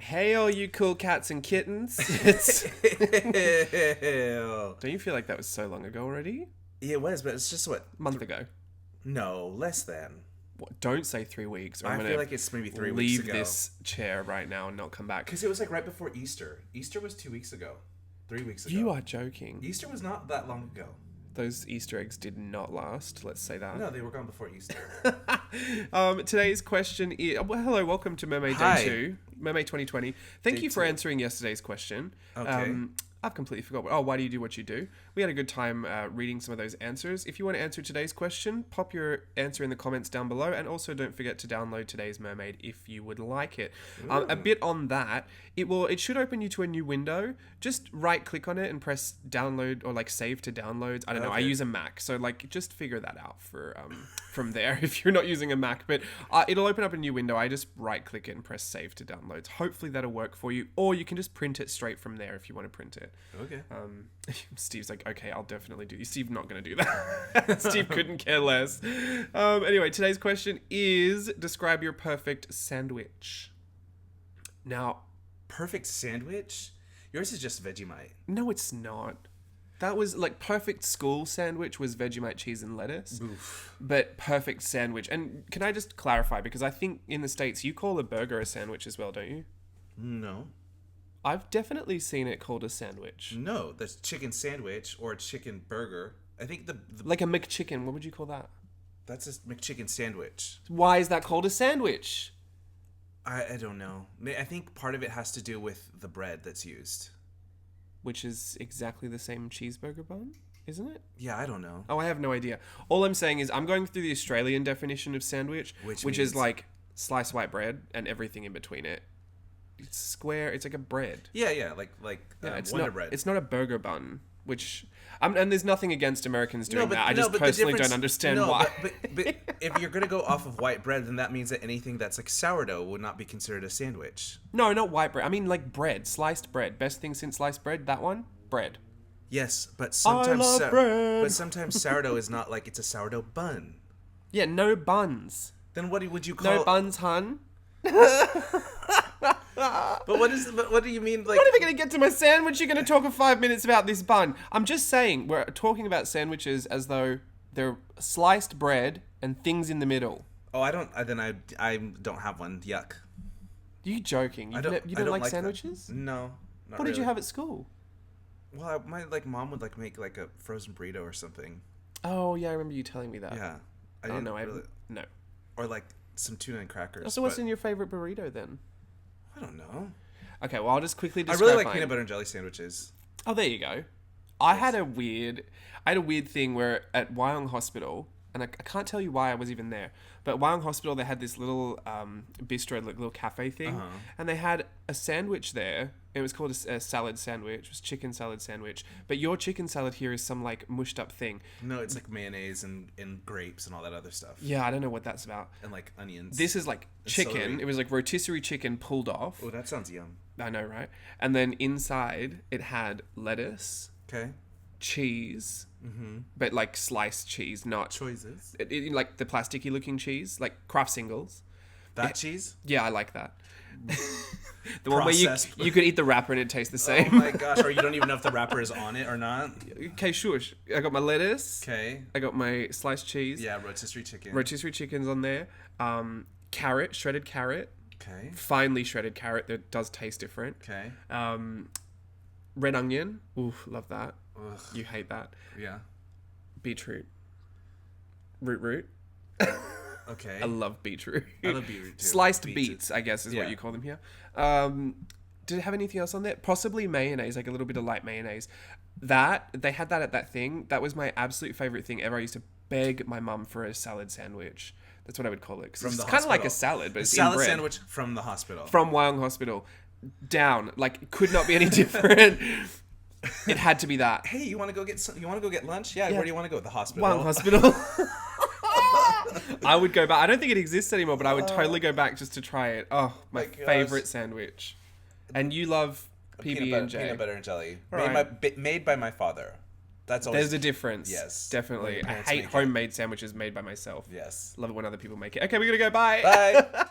Hey, all you cool cats and kittens. It's... Don't you feel like that was so long ago already? Yeah, it was, but it's just what? Month ago. No, less than. What, don't say 3 weeks. Or I'm I feel like it's maybe 3 weeks ago. Leave this chair right now and not come back. Because it was like right before Easter. Easter was 2 weeks ago. 3 weeks ago. You are joking. Easter was not that long ago. Those Easter eggs did not last. Let's say that. No, they were gone before Easter. Today's question is... Well, hello, welcome to MERMAY Day 2. MERMAY 2020. Thank Day you for 2. answering yesterday's question. Okay. I've completely forgot. Oh, why do you do what you do? We had a good time reading some of those answers. If you want to answer today's question, pop your answer in the comments down below. And also don't forget to download today's Mermaid if you would like it. A bit on that, it should open you to a new window. Just right click on it and press download or like save to downloads. I don't know. I use a Mac. So like just figure that out for from there if you're not using a Mac. But it'll open up a new window. I just right click it and press save to downloads. Hopefully that'll work for you. Or you can just print it straight from there if you want to print it. Okay. Steve's like, okay, I'll definitely do. Steve's not going to do that. Steve couldn't care less. Anyway, today's question is describe your perfect sandwich. Now, Perfect sandwich? Yours is just Vegemite. no, it's not. That was like perfect school sandwich was Vegemite, cheese, and lettuce. Oof. But perfect sandwich. And can I just clarify? Because I think in the States you call a burger a sandwich as well, don't you? No. I've definitely seen it called a sandwich. No, there's chicken sandwich or a chicken burger. I think the Like a McChicken. What would you call that? that's a McChicken sandwich. Why is that called a sandwich? I don't know. I think part of it has to do with the bread that's used. Which is exactly the same cheeseburger bun, isn't it? Yeah, I don't know. Oh, I have no idea. All I'm saying is I'm going through the Australian definition of sandwich, which is means- like sliced white bread and everything in between it. It's square. It's like a bread. Yeah, like It's Wonder not. Bread. It's not a burger bun. Which, and there's nothing against Americans doing that. I just but the personally difference- don't understand no, why. But if you're gonna go off of white bread, then that means that anything that's like sourdough would not be considered a sandwich. No, not white bread. I mean like bread, sliced bread. Best thing since sliced bread. That one, bread. Yes, but sometimes love bread. but sometimes sourdough is not like it's a sourdough bun. Yeah, no buns. Then what would you call? No buns, hun. But what do you mean? Like, I'm not even going to get to my sandwich. You're going to talk for 5 minutes about this bun. I'm just saying, we're talking about sandwiches as though they're sliced bread and things in the middle. oh, I don't. I don't have one. Yuck. You joking? You don't like sandwiches? That. No. Not What did you really. have at school? Well, my mom would make like a frozen burrito or something. Oh, yeah, I remember you telling me that. Yeah. I Oh, didn't no, really, no. or like some tuna and crackers. So what's but in your favorite burrito then? I don't know. Okay, well, I'll just quickly I describe really like mine. peanut butter and jelly sandwiches. Oh, there you go. I had a weird thing where at Wyong Hospital, and I can't tell you why I was even there, but at Wyong Hospital they had this little bistro, like little cafe thing, and they had a sandwich there. It was called a salad sandwich. It was chicken salad sandwich. But your chicken salad here is some like mushed up thing. No, it's like mayonnaise and grapes and all that other stuff. Yeah, I don't know what that's about. And like onions. This is like chicken. celery. It was like rotisserie chicken pulled off. Oh, that sounds yum. I know, right? And then inside it had lettuce, Okay. cheese, but like sliced cheese, not Choices. like the plasticky looking cheese, like Kraft singles. That cheese? Yeah, I like that. The one where Processed. you could eat the wrapper and it tastes the same. Oh my gosh, or you don't even know if the wrapper is on it or not. Okay, sure. I got my lettuce. Okay. I got my sliced cheese. Yeah, rotisserie chicken. Rotisserie chicken's on there. Carrot, shredded carrot. Okay. Finely shredded carrot that does taste different. Okay. Red onion. Oof, love that. Ugh. You hate that. Yeah. Beetroot. Root. Okay. I love beetroot. I love beetroot too. Sliced Beets beets, I guess is what yeah. you call them here. Did it have anything else on there? Possibly mayonnaise, like a little bit of light mayonnaise. They had that at that thing. That was my absolute favorite thing ever. I used to beg my mum for a salad sandwich. That's what I would call it. 'Cause From it's the kind of like a hospital. salad, but it's salad in bread. sandwich from the hospital. From Wyong Hospital. Down. Like, could not be any different. It had to be that. Hey, you want to go get lunch? Yeah. Where do you want to go? The hospital. Wyong Hospital. I would go back. I don't think it exists anymore, but I would totally go back just to try it. Oh, my gosh. favorite sandwich. And you love PB and J. Peanut butter and jelly. All Made by my father. That's always. There's a difference. Yes. Definitely. My I parents hate make it. homemade sandwiches made by myself. Yes. Love it when other people make it. Okay, we're going to go. Bye. Bye.